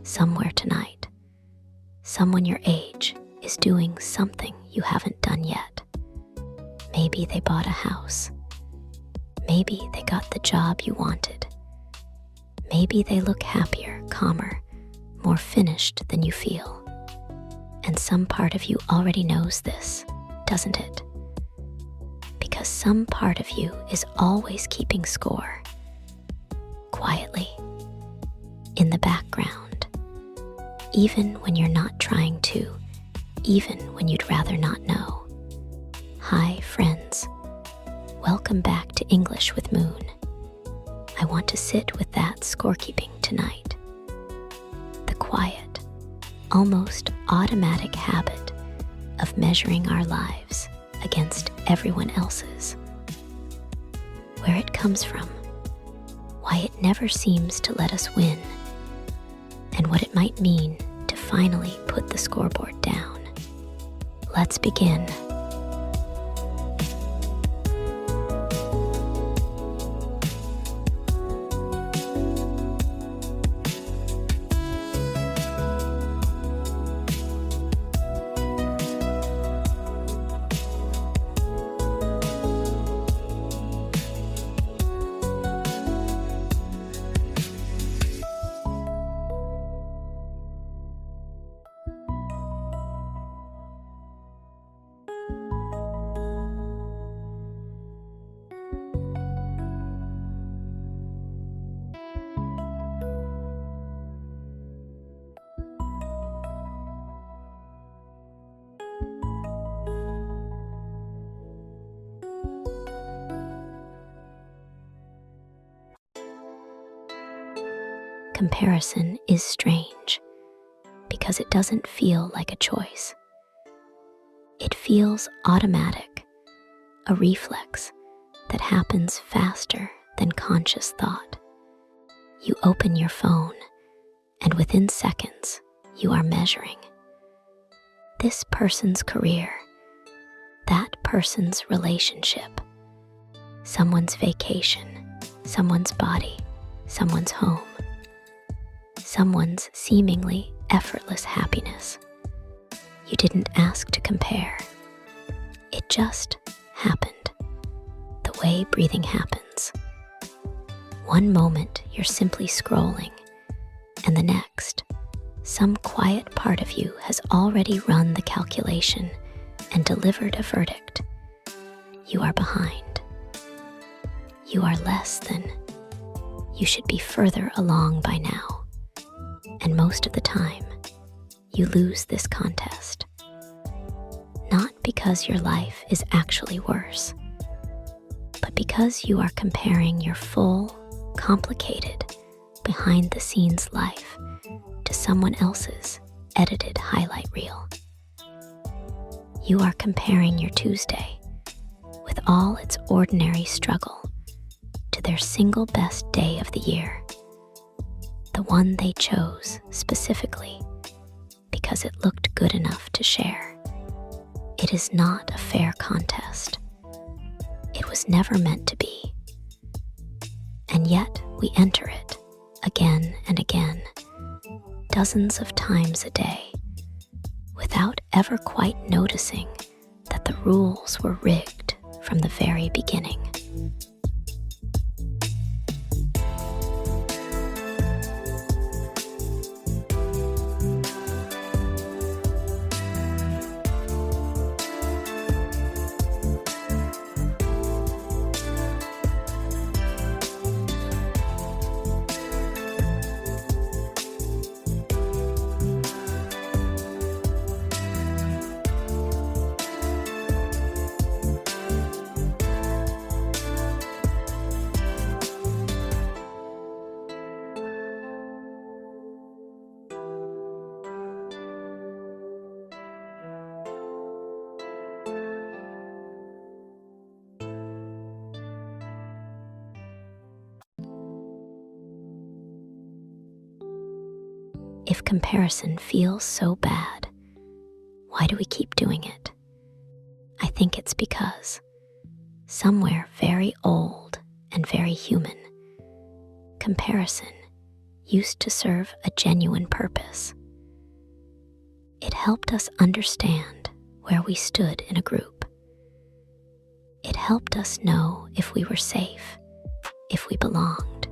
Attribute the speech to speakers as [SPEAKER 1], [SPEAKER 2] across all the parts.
[SPEAKER 1] somewhere tonight, someone your age is doing something you haven't done yet. Maybe they bought a house. Maybe they got the job you wanted. Maybe they look happier, calmer, more finished than you feel. And some part of you already knows this, doesn't it? Because some part of you is always keeping score. Quietly, in the background, even when you're not trying to, even when you'd rather not know. Hi, friends. Welcome back to English with Moon. I want to sit with that scorekeeping tonight. The quiet, almost automatic habit of measuring our lives against everyone else's. Where it comes from, why it never seems to let us win, and what it might mean to finally put the scoreboard down. Let's begin. Comparison is strange because it doesn't feel like a choice. It feels automatic, a reflex that happens faster than conscious thought. You open your phone, and within seconds, you are measuring. This person's career, that person's relationship, someone's vacation, someone's body, someone's home, someone's seemingly effortless happiness. You didn't ask to compare. It just happened, the way breathing happens. One moment you're simply scrolling, and the next, some quiet part of you has already run the calculation and delivered a verdict. You are behind. You are less than. You should be further along by now. And most of the time, you lose this contest. Not because your life is actually worse, but because you are comparing your full, complicated, behind-the-scenes life to someone else's edited highlight reel. You are comparing your Tuesday, with all its ordinary struggle, to their single best day of the year. The one they chose specifically because it looked good enough to share. It is not a fair contest. It was never meant to be. And yet we enter it again and again, dozens of times a day, without ever quite noticing that the rules were rigged from the very beginning. If comparison feels so bad, why do we keep doing it? I think it's because, somewhere very old and very human, comparison used to serve a genuine purpose. It helped us understand where we stood in a group. It helped us know if we were safe, if we belonged,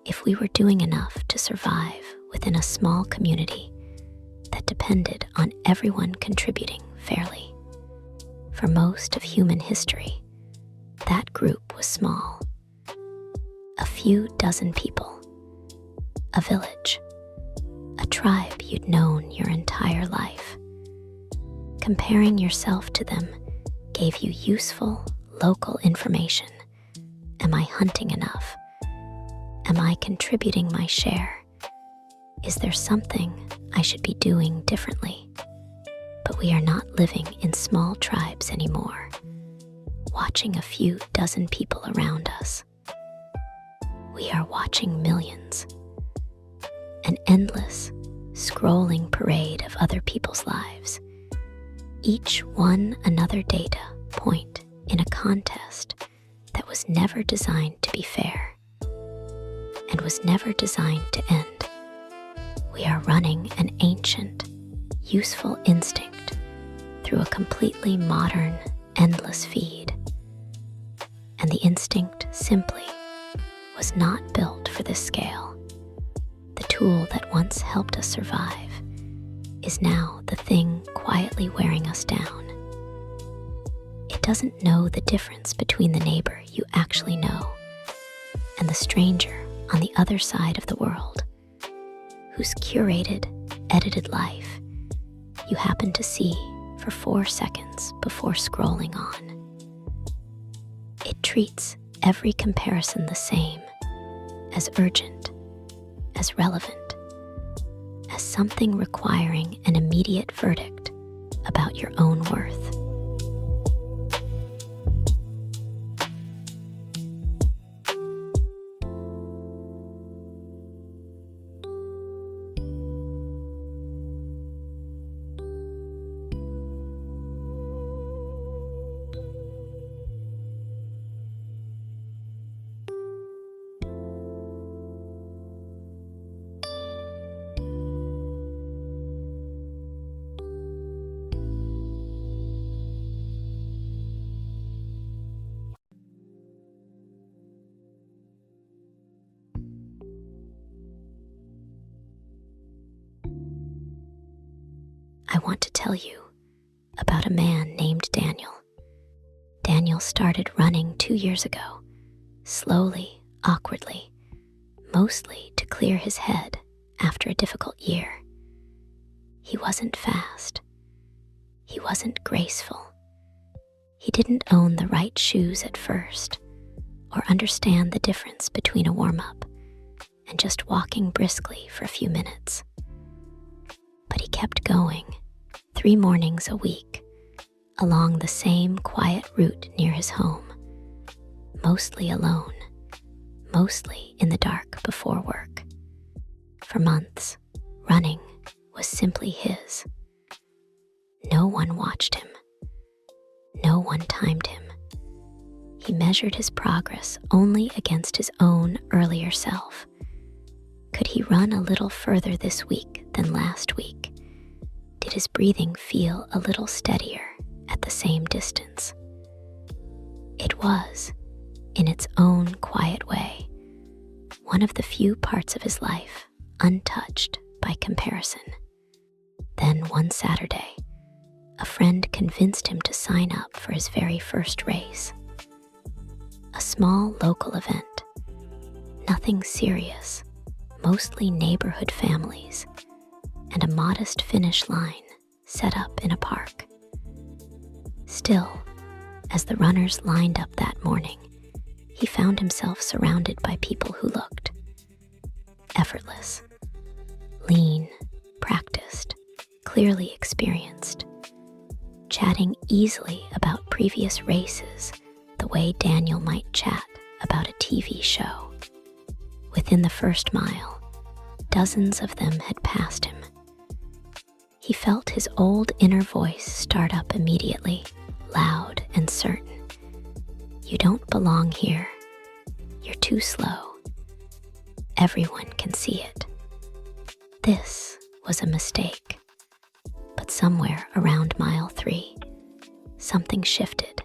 [SPEAKER 1] if we were doing enough to survive within a small community that depended on everyone contributing fairly. For most of human history, that group was small. A few dozen people, a village, a tribe you'd known your entire life. Comparing yourself to them gave you useful, local information. Am I hunting enough? Am I contributing my share? Is there something I should be doing differently? But we are not living in small tribes anymore, watching a few dozen people around us. We are watching millions, an endless, scrolling parade of other people's lives, each one another data point in a contest that was never designed to be fair and was never designed to end. We are running an ancient, useful instinct through a completely modern, endless feed. And the instinct simply was not built for this scale. The tool that once helped us survive is now the thing quietly wearing us down. It doesn't know the difference between the neighbor you actually know and the stranger on the other side of the world, whose curated, edited life you happen to see for 4 seconds before scrolling on. It treats every comparison the same, as urgent, as relevant, as something requiring an immediate verdict about your own worth. I want to tell you about a man named Daniel. Daniel started running 2 years ago, slowly, awkwardly, mostly to clear his head after a difficult year. He wasn't fast. He wasn't graceful. He didn't own the right shoes at first, or understand the difference between a warm-up and just walking briskly for a few minutes. But he kept going, 3 mornings a week, along the same quiet route near his home, mostly alone, mostly in the dark before work. For months, running was simply his. No one watched him. No one timed him. He measured his progress only against his own earlier self. Could he run a little further this week than last week? Did his breathing feel a little steadier at the same distance? It was, in its own quiet way, one of the few parts of his life untouched by comparison. Then one Saturday, a friend convinced him to sign up for his very first race. A small local event, nothing serious, mostly neighborhood families, and a modest finish line set up in a park. Still, as the runners lined up that morning, he found himself surrounded by people who looked effortless, lean, practiced, clearly experienced, chatting easily about previous races the way Daniel might chat about a TV show. Within the first mile, dozens of them had passed him. He felt his old inner voice start up immediately, loud and certain. You don't belong here. You're too slow. everyone can see it. This was a mistake. But somewhere around mile 3, something shifted.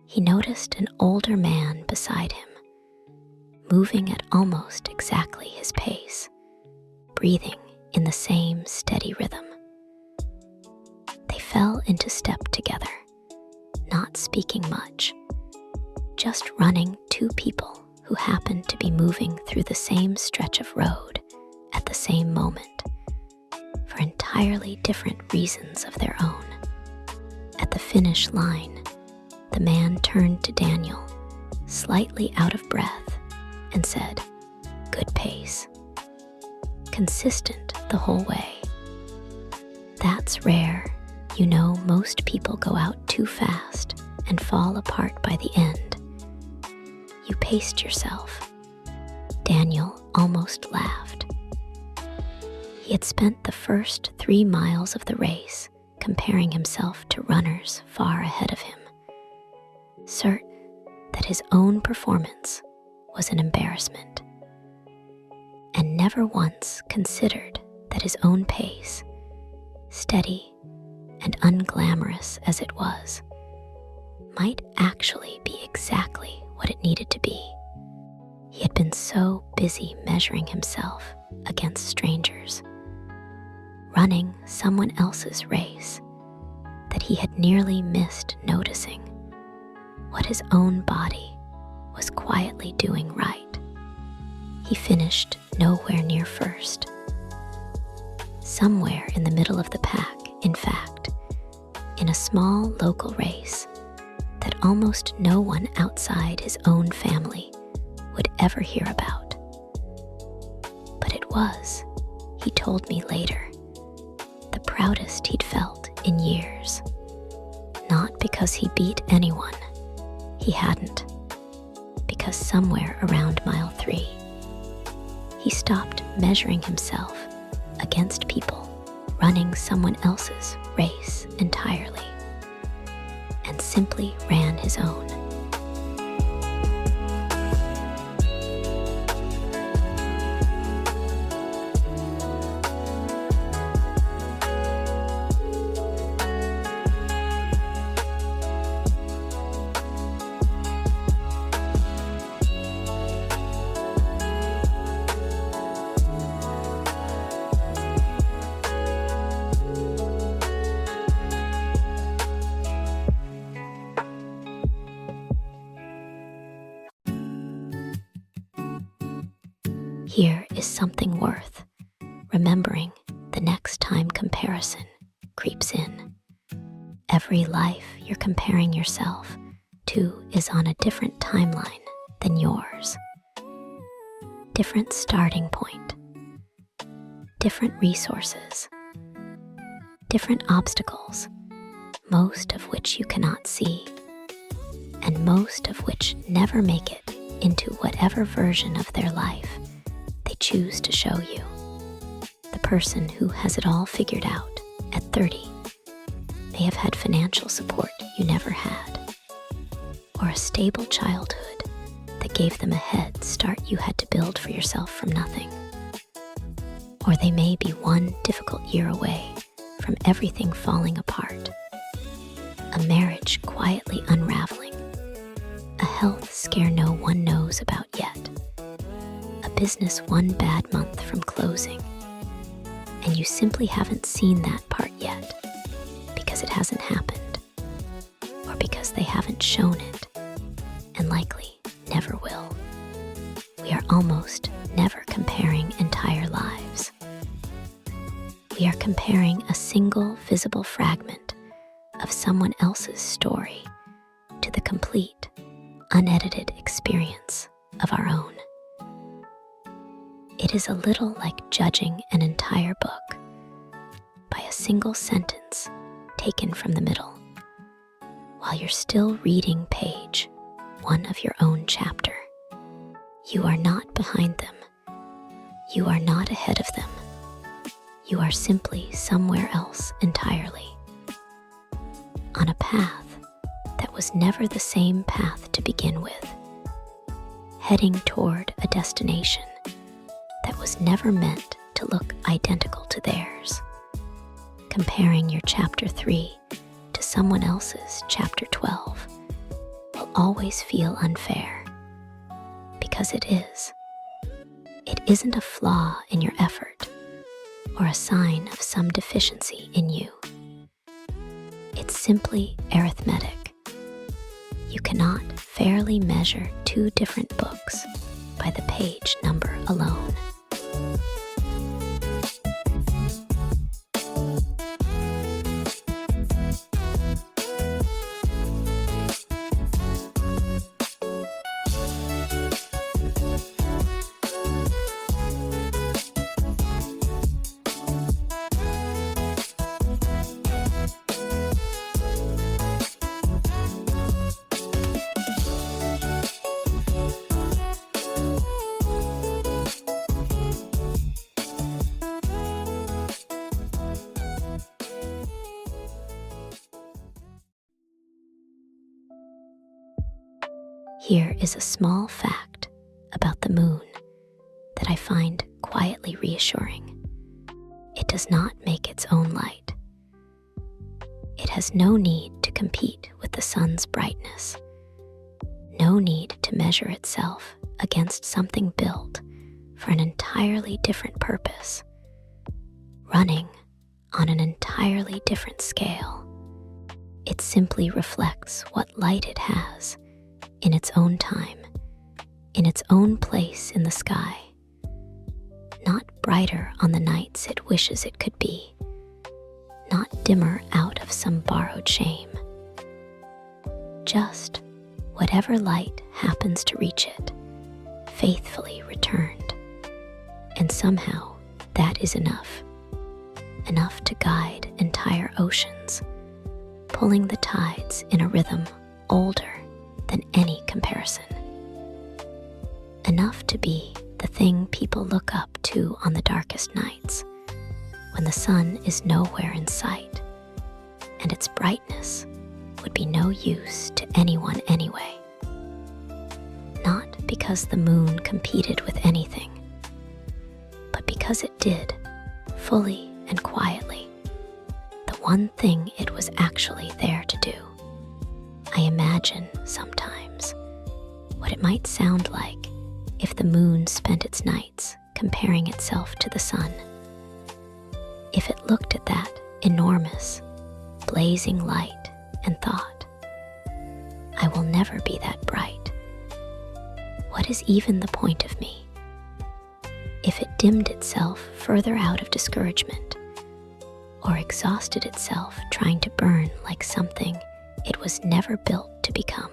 [SPEAKER 1] He noticed an older man beside him, moving at almost exactly his pace, breathing in the same steady rhythm. They fell into step together, not speaking much, just running two people who happened to be moving through the same stretch of road at the same moment, for entirely different reasons of their own. At the finish line, the man turned to Daniel, slightly out of breath, and said, "Good pace." Consistent the whole way. That's rare. You know, most people go out too fast and fall apart by the end. You paced yourself. Daniel almost laughed. He had spent the first 3 miles of the race comparing himself to runners far ahead of him, certain that his own performance was an embarrassment, and never once considered that his own pace, steady and unglamorous as it was, might actually be exactly what it needed to be. He had been so busy measuring himself against strangers, running someone else's race, that he had nearly missed noticing what his own body was quietly doing right. He finished nowhere near first. Somewhere in the middle of the pack, in fact, in a small local race that almost no one outside his own family would ever hear about. But it was, he told me later, the proudest he'd felt in years. Not because he beat anyone, he hadn't, because somewhere around mile 3, he stopped measuring himself against people running someone else's race entirely, and simply ran his own. Here is something worth remembering the next time comparison creeps in. Every life you're comparing yourself to is on a different timeline than yours. Different starting point, different resources, different obstacles, most of which you cannot see, and most of which never make it into whatever version of their life they choose to show you. The person who has it all figured out at 30 may have had financial support you never had, or a stable childhood that gave them a head start you had to build for yourself from nothing. Or they may be one difficult year away from everything falling apart, a marriage quietly unraveling, a health scare no one knows about yet, a business one bad month from closing, and you simply haven't seen that part yet because it hasn't happened, or because they haven't shown it, and likely never will. We are almost never comparing entire lives. We are comparing a single visible fragment of someone else's story to the complete, unedited experience of our own. It is a little like judging an entire book by a single sentence taken from the middle, while you're still reading page 1 of your own chapter. You are not behind them. You are not ahead of them. You are simply somewhere else entirely, on a path that was never the same path to begin with, heading toward a destination was never meant to look identical to theirs. Comparing your chapter 3 to someone else's chapter 12 will always feel unfair, because it is. It isn't a flaw in your effort or a sign of some deficiency in you. It's simply arithmetic. You cannot fairly measure two different books by the page number alone. Here is a small fact about the moon that I find quietly reassuring. It does not make its own light. It has no need to compete with the sun's brightness, no need to measure itself against something built for an entirely different purpose, running on an entirely different scale. It simply reflects what light it has in its own time, in its own place in the sky, not brighter on the nights it wishes it could be, not dimmer out of some borrowed shame. Just whatever light happens to reach it, faithfully returned. And somehow that is enough to guide entire oceans, pulling the tides in a rhythm older than any comparison. Enough to be the thing people look up to on the darkest nights, when the sun is nowhere in sight, and its brightness would be no use to anyone anyway. Not because the moon competed with anything, but because it did, fully and quietly, the one thing it was actually there to do. I imagine sometimes what it might sound like if the moon spent its nights comparing itself to the sun. If it looked at that enormous, blazing light and thought, I will never be that bright. What is even the point of me? If it dimmed itself further out of discouragement, or exhausted itself trying to burn like something it was never built to become,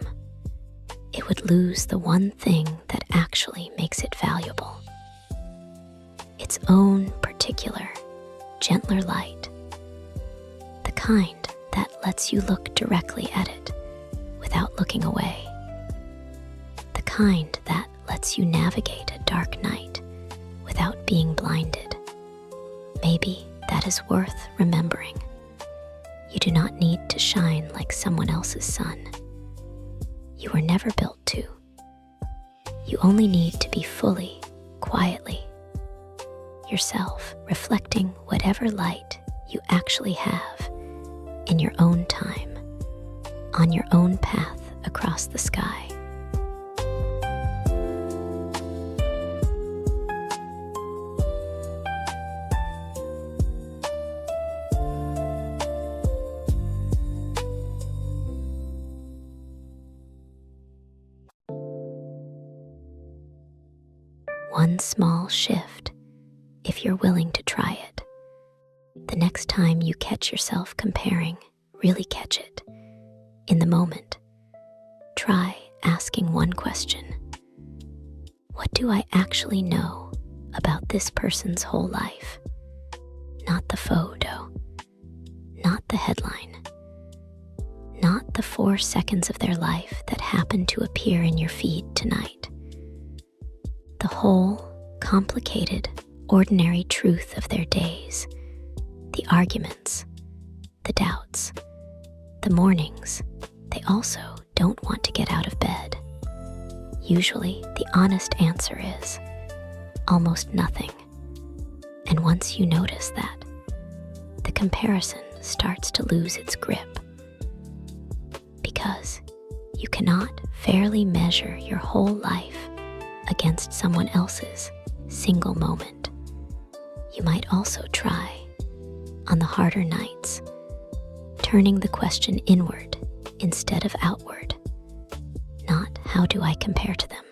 [SPEAKER 1] it would lose the one thing that actually makes it valuable. Its own particular, gentler light. The kind that lets you look directly at it without looking away. The kind that lets you navigate a dark night without being blinded. Maybe that is worth remembering. You do not need to shine like someone else's sun. You were never built to. You only need to be fully, quietly, yourself, reflecting whatever light you actually have in your own time, on your own path across the sky. One small shift, if you're willing to try it. The next time you catch yourself comparing, really catch it. In the moment, try asking one question. What do I actually know about this person's whole life? Not the photo, not the headline, not the 4 seconds of their life that happen to appear in your feed tonight. The whole, complicated, ordinary truth of their days, the arguments, the doubts, the mornings they also don't want to get out of bed. Usually, the honest answer is almost nothing. And once you notice that, the comparison starts to lose its grip. Because you cannot fairly measure your whole life against someone else's single moment. You might also try, on the harder nights, turning the question inward instead of outward. Not how do I compare to them,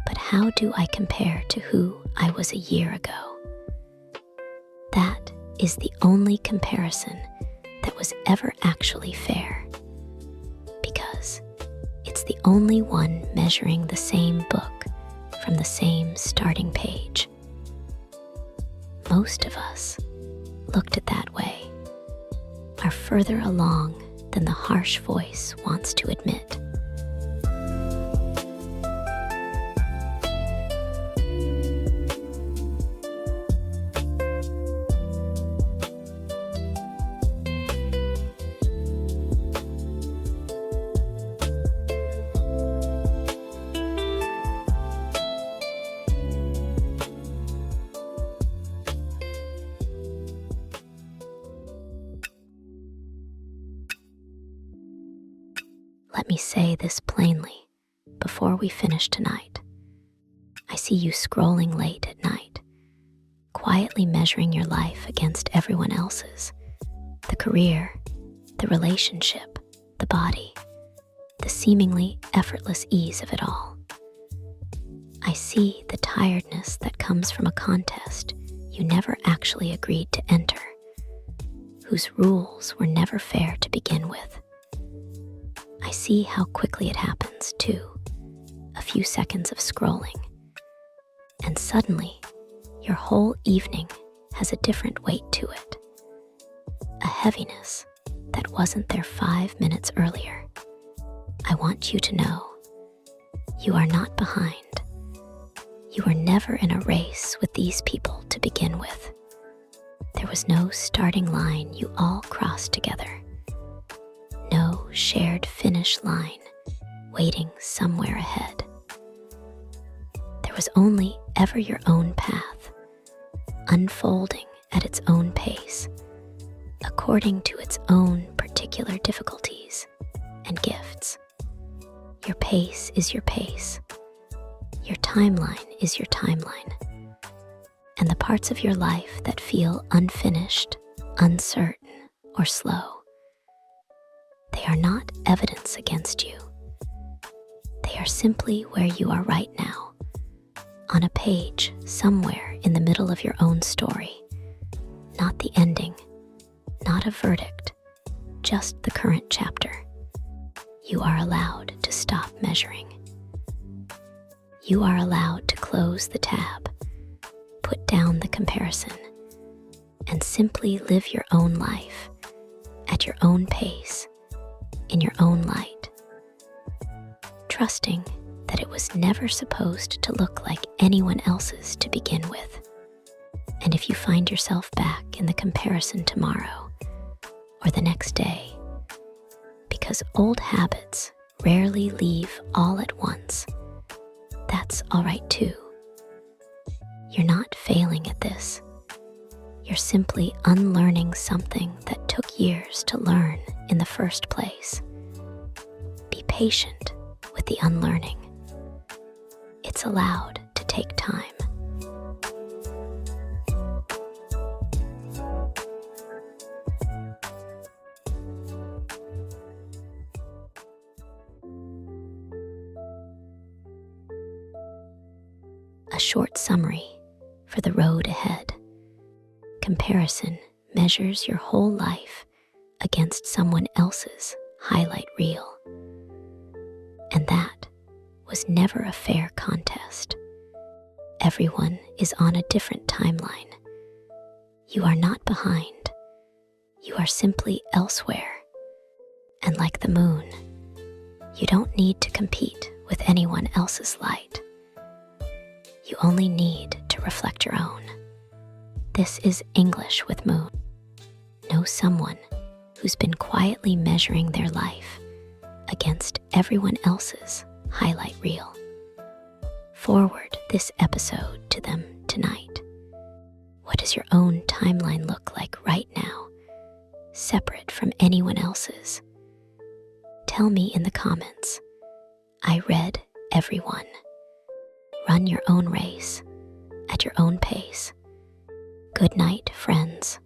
[SPEAKER 1] but how do I compare to who I was a year ago? That is the only comparison that was ever actually fair, because it's the only one measuring the same book from the same starting page. Most of us, looked at that way, are further along than the harsh voice wants to admit. Let me say this plainly before we finish tonight. I see you scrolling late at night, quietly measuring your life against everyone else's. The career, the relationship, the body, the seemingly effortless ease of it all. I see the tiredness that comes from a contest you never actually agreed to enter, whose rules were never fair to begin with. I see how quickly it happens, too. A few seconds of scrolling, and suddenly, your whole evening has a different weight to it. A heaviness that wasn't there 5 minutes earlier. I want you to know, you are not behind. You were never in a race with these people to begin with. There was no starting line you all crossed together. No shared finish line waiting somewhere ahead. There was only ever your own path, unfolding at its own pace, according to its own particular difficulties and gifts. Your pace is your pace. Your timeline is your timeline. And the parts of your life that feel unfinished, uncertain, or slow, they are not evidence against you. They are simply where you are right now, on a page somewhere in the middle of your own story. Not the ending, not a verdict, just the current chapter. You are allowed to stop measuring. You are allowed to close the tab, put down the comparison, and simply live your own life at your own pace, in your own light, trusting that it was never supposed to look like anyone else's to begin with. And if you find yourself back in the comparison tomorrow or the next day, because old habits rarely leave all at once, that's all right too. You're not failing at this. You're simply unlearning something that took years to learn in the first place. Be patient with the unlearning. It's allowed to take time. A short summary for the road ahead. Comparison measures your whole life against someone else's highlight reel. And that was never a fair contest. Everyone is on a different timeline. You are not behind. You are simply elsewhere. And like the moon, you don't need to compete with anyone else's light. You only need to reflect your own. This is English with Moon. Know someone who's been quietly measuring their life against everyone else's highlight reel. Forward this episode to them tonight. What does your own timeline look like right now, separate from anyone else's? Tell me in the comments. I read everyone. Run your own race at your own pace. Good night, friends.